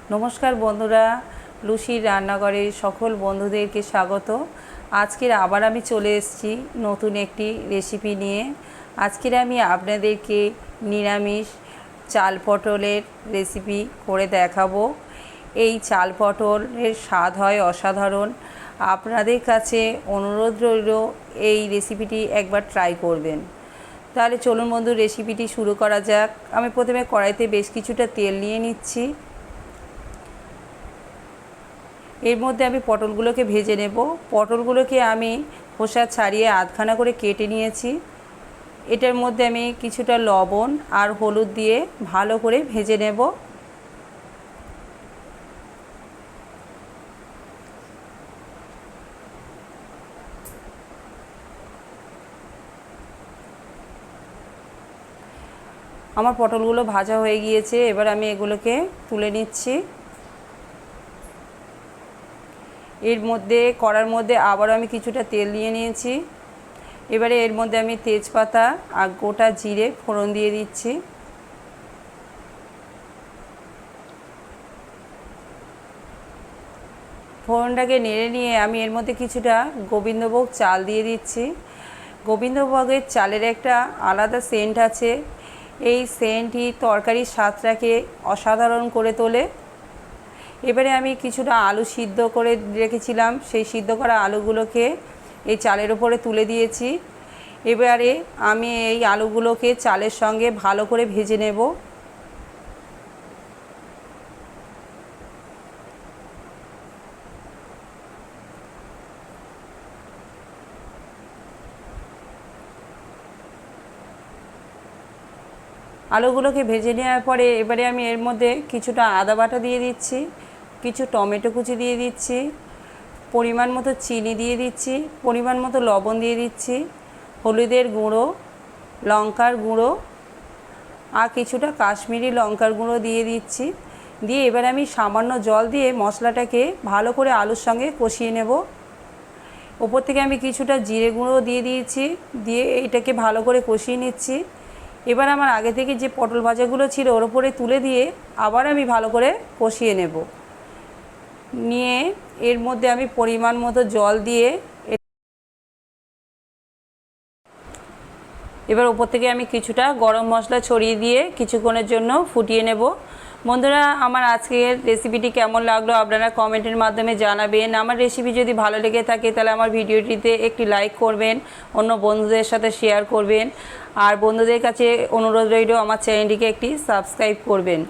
नमस्कार बंधुरा लुसिर रान्नाघरे सकल बंधुदेरके स्वागत। आजकेर आबार आमी चले एसेछि नतून एकटी रेसिपि निये। आजकेर आमी आपनादेरके निरामिष चाल पटलेर रेसिपि करे देखाबो। এই চাল পটলের স্বাদ হয় অসাধারণ। আপনাদের কাছে অনুরোধ রইল এই রেসিপিটি একবার ট্রাই করবেন। তাহলে চলুন বন্ধু রেসিপিটি শুরু করা যাক। আমি প্রথমে কড়াইতে বেশ কিছুটা তেল নিয়ে নিচ্ছি। এর মধ্যে আমি পটলগুলোকে ভেজে নেব। পটলগুলোকে আমি খোসা ছাড়িয়ে আধখানা করে কেটে নিয়েছি। এটার মধ্যে আমি কিছুটা লবণ আর হলুদ দিয়ে ভালো করে ভেজে নেব। আমার পটলগুলো ভাজা হয়ে গিয়েছে, এবার আমি এগুলোকে তুলে নিচ্ছি। এর মধ্যে কড়ার মধ্যে আবার আমি কিছুটা তেল দিয়ে নিয়েছি। এবারে এর মধ্যে আমি তেজপাতা আর গোটা জিরে ফোড়ন দিয়ে দিচ্ছি। ফোড়নটাকে নেড়ে নিয়ে আমি এর মধ্যে কিছুটা গোবিন্দভোগ চাল দিয়ে দিচ্ছি। গোবিন্দভোগের চালের একটা আলাদা সেন্ট আছে। এই সেন্টই তরকারির স্বাদটাকে অসাধারণ করে তোলে। এবারে আমি কিছুটা আলু সিদ্ধ করে রেখেছিলাম, সেই সিদ্ধ করা আলুগুলোকে এই চালের উপরে তুলে দিয়েছি। এবারে আমি এই আলুগুলোকে চালের সঙ্গে ভালো করে ভেজে নেব। আলুগুলোকে ভেজে নেওয়ার পরে এবারে আমি এর মধ্যে কিছুটা আদা বাটা দিয়ে দিচ্ছি, কিছু টমেটো কুচি দিয়ে দিচ্ছি, পরিমাণ মতো চিনি দিয়ে দিচ্ছি, পরিমাণ মতো লবণ দিয়ে দিচ্ছি, হলুদের গুঁড়ো, লঙ্কার গুঁড়ো আর কিছুটা কাশ্মীরি লঙ্কার গুঁড়ো দিয়ে দিচ্ছি। দিয়ে এবার আমি সামান্য জল দিয়ে মশলাটাকে ভালো করে আলুর সঙ্গে কষিয়ে নেব। ওপর থেকে আমি কিছুটা জিরে গুঁড়ো দিয়ে দিয়েছি, দিয়ে এইটাকে ভালো করে কষিয়ে নিচ্ছি। এবার আমার আগে থেকে যে পটল ভাজাগুলো ছিল ওর উপরে তুলে দিয়ে আবার আমি ভালো করে কষিয়ে নেব। নিয়ে এর মধ্যে আমি পরিমাণ মতো জল দিয়ে এবার ওপর থেকে আমি কিছুটা গরম মশলা ছড়িয়ে দিয়ে কিছুক্ষণের জন্য ফুটিয়ে নেব। বন্ধুরা, আমার আজকের রেসিপিটি কেমন লাগলো আপনারা কমেন্টের মাধ্যমে জানাবেন। আমার রেসিপি যদি ভালো লেগে থাকে তাহলে আমার ভিডিওটিতে একটি লাইক করবেন, অন্য বন্ধুদের সাথে শেয়ার করবেন। আর বন্ধুদের কাছে অনুরোধ রইল আমার চ্যানেলটিকে একটি সাবস্ক্রাইব করবেন।